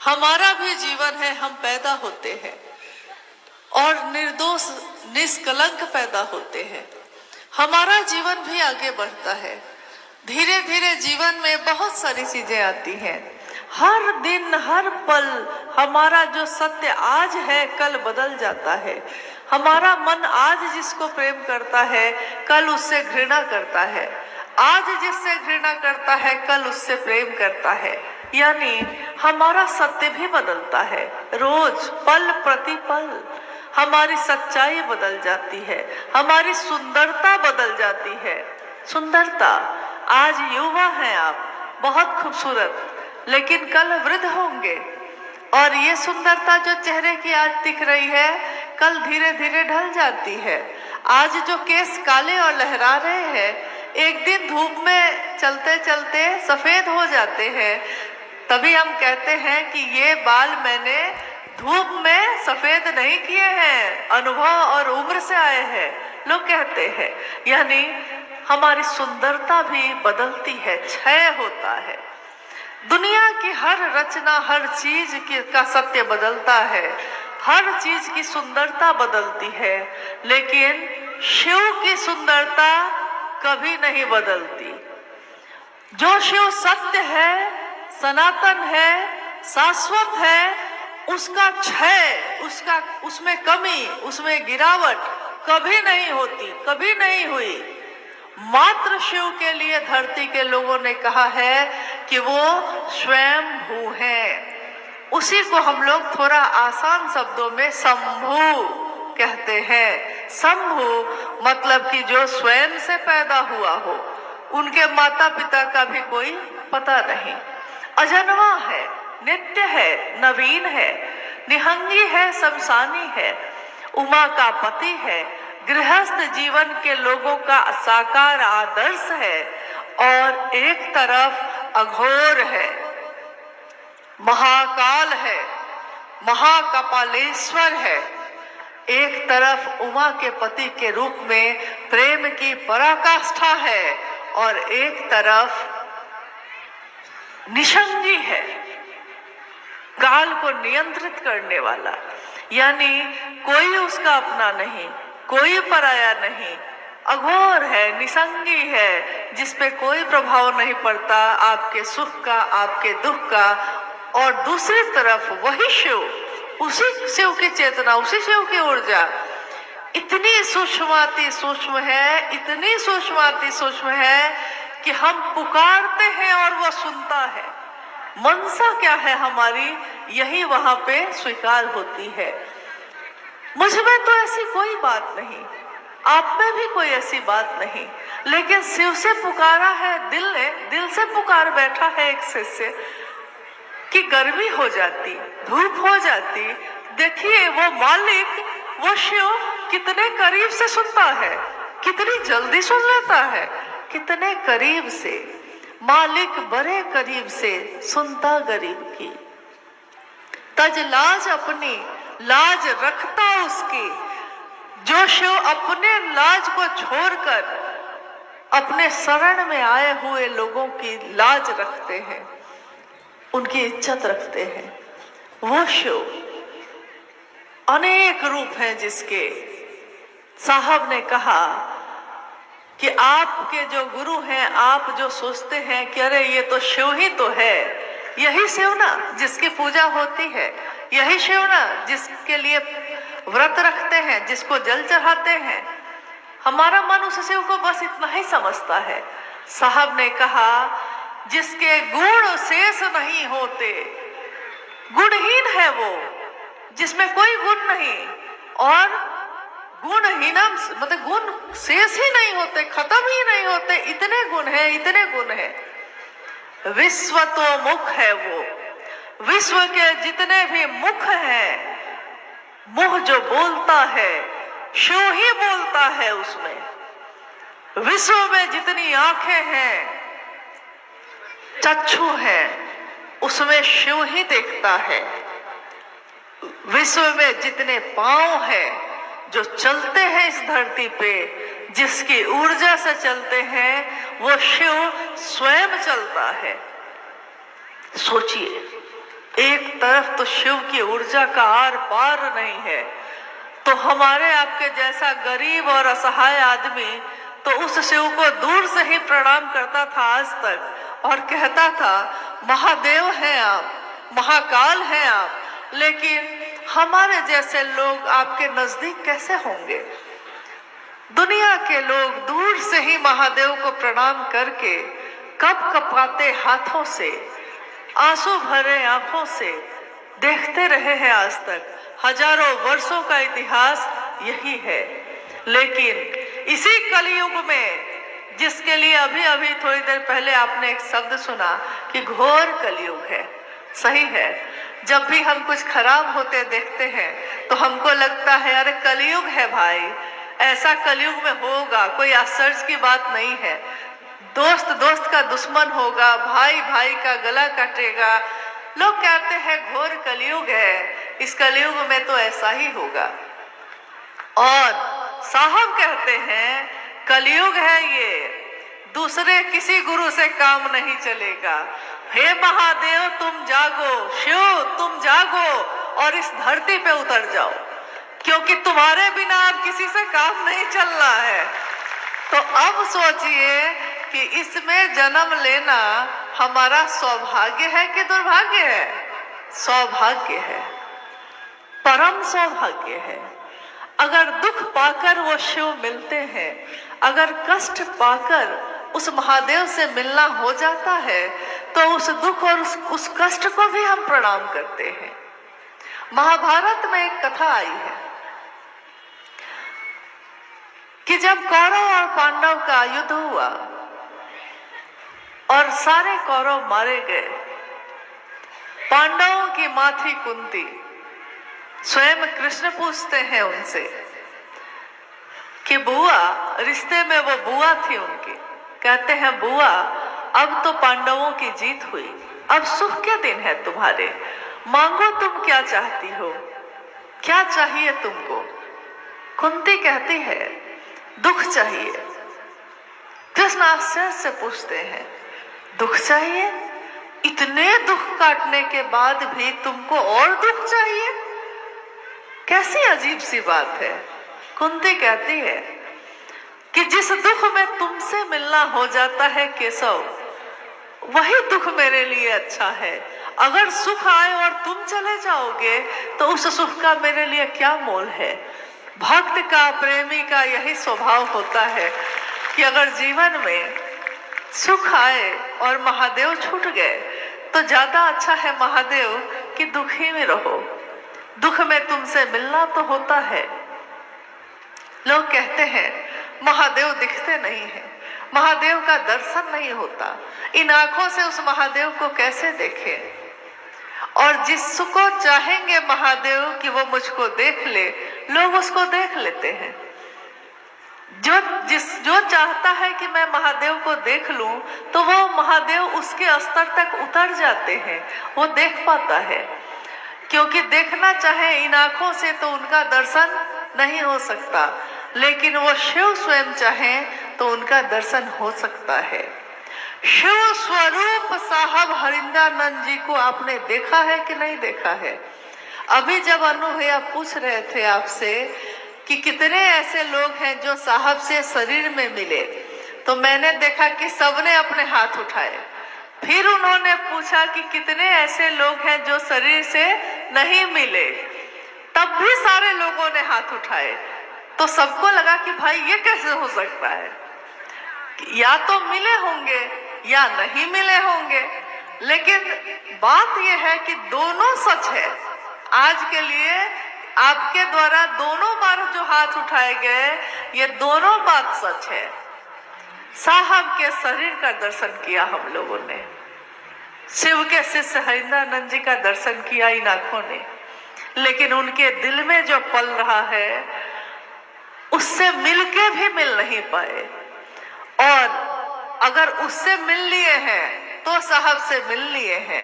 हमारा भी जीवन है, हम पैदा होते हैं और निर्दोष निष्कलंक पैदा होते हैं। हमारा जीवन भी आगे बढ़ता है। धीरे धीरे जीवन में बहुत सारी चीजें आती हैं। हर दिन हर पल हमारा जो सत्य आज है कल बदल जाता है। हमारा मन आज जिसको प्रेम करता है कल उससे घृणा करता है, आज जिससे घृणा करता है कल उससे प्रेम करता है। यानी हमारा सत्य भी बदलता है। रोज पल प्रतिपल हमारी सच्चाई बदल जाती है, हमारी सुंदरता बदल जाती है। सुंदरता, आज युवा हैं आप, बहुत खूबसूरत, लेकिन कल वृद्ध होंगे और ये सुंदरता जो चेहरे की आज दिख रही है कल धीरे धीरे ढल जाती है। आज जो केस काले और लहरा रहे हैं एक दिन धूप में चलते चलते सफेद हो जाते हैं। तभी हम कहते हैं कि ये बाल मैंने धूप में सफेद नहीं किए हैं, अनुभव और उम्र से आए हैं, लोग कहते हैं। यानी हमारी सुंदरता भी बदलती है, क्षय होता है। दुनिया की हर रचना, हर चीज का सत्य बदलता है, हर चीज की सुंदरता बदलती है, लेकिन शिव की सुंदरता कभी नहीं बदलती। जो शिव सत्य है, सनातन है, शाश्वत है, उसका क्षय, उसमें कमी, उसमें गिरावट कभी नहीं होती, कभी नहीं हुई। मात्र शिव के लिए धरती के लोगों ने कहा है कि वो स्वयं भू हैं। उसी को हम लोग थोड़ा आसान शब्दों में शंभु कहते हैं। शंभु मतलब कि जो स्वयं से पैदा हुआ हो, उनके माता पिता का भी कोई पता नहीं, अजन्मा है, नित्य है, नवीन है, निहंगी है, शमशानी है, उमा का पति है, गृहस्थ जीवन के लोगों का साकार आदर्श है, और एक तरफ अघोर है, महाकाल है, महाकपालेश्वर है, एक तरफ उमा के पति के रूप में प्रेम की पराकाष्ठा है, और एक तरफ निशंगी है, काल को नियंत्रित करने वाला। यानी कोई उसका अपना नहीं, कोई पराया नहीं, अघोर है, निसंगी है, जिसपे कोई प्रभाव नहीं पड़ता आपके सुख का, आपके दुख का। और दूसरी तरफ वही शिव, उसी शिव की चेतना, उसी शिव की ऊर्जा इतनी सूक्ष्माति सूक्ष्म है, इतनी सूक्ष्माति सूक्ष्म है कि हम पुकारते हैं और वह सुनता है। मनसा क्या है हमारी, यही वहां पे स्वीकार होती है। मुझ में तो ऐसी कोई बात नहीं, आप में भी कोई ऐसी बात नहीं, लेकिन शिव से पुकारा है दिल ने, दिल से पुकार बैठा है एक शिष्य कि गर्मी हो जाती, धूप हो जाती। देखिए वो मालिक, वो शिव कितने करीब से सुनता है, कितनी जल्दी सुन लेता है, कितने करीब से। मालिक बड़े करीब से सुनता गरीब की, तज लाज अपनी, लाज रखता उसकी। जो शिव अपने लाज को छोड़कर अपने शरण में आए हुए लोगों की लाज रखते हैं, उनकी इज्जत रखते हैं, वो शिव अनेक रूप हैं जिसके। साहब ने कहा कि आपके जो गुरु हैं, आप जो सोचते हैं कि अरे ये तो शिव ही तो है, यही शिव ना जिसकी पूजा होती है, यही शिव ना जिसके लिए व्रत रखते हैं, जिसको जल चढ़ाते हैं। हमारा मन उस शिव को बस इतना ही समझता है। साहब ने कहा जिसके गुण शेष नहीं होते, गुणहीन है वो, जिसमें कोई गुण नहीं, और गुणहीनम मतलब गुण शेष ही नहीं होते, खत्म ही नहीं होते, इतने गुण है, इतने गुण है। विश्व तो मुख है वो, विश्व के जितने भी मुख हैं, मुख जो बोलता है शिव ही बोलता है उसमें। विश्व में जितनी आंखें हैं, चक्षु है, उसमें शिव ही देखता है। विश्व में जितने पांव हैं जो चलते हैं इस धरती पे, जिसकी ऊर्जा से चलते हैं, वो शिव स्वयं चलता है। सोचिए, एक तरफ तो शिव की ऊर्जा का आर पार नहीं है, तो हमारे आपके जैसा गरीब और असहाय आदमी तो उस शिव को दूर से ही प्रणाम करता था आज तक और कहता था महादेव हैं आप, महाकाल हैं आप। लेकिन हमारे जैसे लोग आपके नजदीक कैसे होंगे? दुनिया के लोग दूर से ही महादेव को प्रणाम करके कप कपाते हाथों से, आंसू भरे आंखों से देखते रहे हैं आज तक। हजारों वर्षों का इतिहास यही है। लेकिन इसी कलयुग में, जिसके लिए अभी अभी थोड़ी देर पहले आपने एक शब्द सुना कि घोर कलयुग है, सही है। जब भी हम कुछ खराब होते देखते हैं तो हमको लगता है अरे कलयुग है भाई, ऐसा कलयुग में होगा, कोई आश्चर्य की बात नहीं है। दोस्त दोस्त का दुश्मन होगा, भाई भाई का गला काटेगा। लोग कहते हैं घोर कलयुग है, इस कलयुग में तो ऐसा ही होगा। और साहब कहते हैं कलयुग है ये, दूसरे किसी गुरु से काम नहीं चलेगा। हे महादेव तुम जागो, शिव तुम जागो और इस धरती पे उतर जाओ, क्योंकि तुम्हारे बिना अब किसी से काम नहीं चलना है। तो अब सोचिए कि इसमें जन्म लेना हमारा सौभाग्य है कि दुर्भाग्य है? सौभाग्य है, परम सौभाग्य है। अगर दुख पाकर वो शिव मिलते हैं, अगर कष्ट पाकर उस महादेव से मिलना हो जाता है, तो उस दुख और उस कष्ट को भी हम प्रणाम करते हैं। महाभारत में एक कथा आई है कि जब कौरव और पांडव का युद्ध हुआ और सारे कौरव मारे गए, पांडवों की मां थी कुंती। स्वयं कृष्ण पूछते हैं उनसे कि बुआ, रिश्ते में वो बुआ थी उनकी, कहते हैं बुआ अब तो पांडवों की जीत हुई, अब सुख के दिन है तुम्हारे, मांगो तुम क्या चाहती हो, क्या चाहिए तुमको? कुंती कहती है दुख चाहिए। कृष्ण आश्चर्य से पूछते हैं दुख चाहिए? इतने दुख काटने के बाद भी तुमको और दुख चाहिए? कैसी अजीब सी बात है। कुंती कहती है कि जिस दुख में तुमसे मिलना हो जाता है केशव, वही दुख मेरे लिए अच्छा है। अगर सुख आए और तुम चले जाओगे तो उस सुख का मेरे लिए क्या मोल है? भक्त का, प्रेमी का यही स्वभाव होता है कि अगर जीवन में सुख आए और महादेव छूट गए तो ज्यादा अच्छा है महादेव कि दुखी में रहो। दुख में तुमसे मिलना तो होता है। लोग कहते हैं महादेव दिखते नहीं है, महादेव का दर्शन नहीं होता, इन आंखों से उस महादेव को कैसे देखें? और जिसको चाहेंगे महादेव कि वो मुझको देख ले, लोग उसको देख लेते हैं। जो चाहता है कि मैं महादेव को देख लूं, तो वो महादेव उसके स्तर तक उतर जाते हैं, वो देख पाता है। क्योंकि देखना चाहे इन आंखों से तो उनका दर्शन नहीं हो सकता, लेकिन वो शिव स्वयं चाहे तो उनका दर्शन हो सकता है। शिव स्वरूप साहब हरिंद्रानंद जी को आपने देखा है कि नहीं देखा है? अभी जब अनु भैया पूछ रहे थे आपसे कि कितने ऐसे लोग हैं जो साहब से शरीर में मिले, तो मैंने देखा कि सबने अपने हाथ उठाए। फिर उन्होंने पूछा कि कितने ऐसे लोग हैं जो शरीर से नहीं मिले, तब भी सारे लोगों ने हाथ उठाए। तो सबको लगा कि भाई ये कैसे हो सकता है, या तो मिले होंगे या नहीं मिले होंगे। लेकिन बात यह है कि दोनों सच है। आज के लिए आपके द्वारा दोनों बार जो हाथ उठाए गए, ये दोनों बात सच है। साहब के शरीर का दर्शन किया हम लोगों ने, शिव के शिष्य हरिंद्रानंद जी का दर्शन किया इन आंखों ने, लेकिन उनके दिल में जो पल रहा है उससे मिलके भी मिल नहीं पाए। और अगर उससे मिल लिए हैं तो साहब से मिल लिए हैं।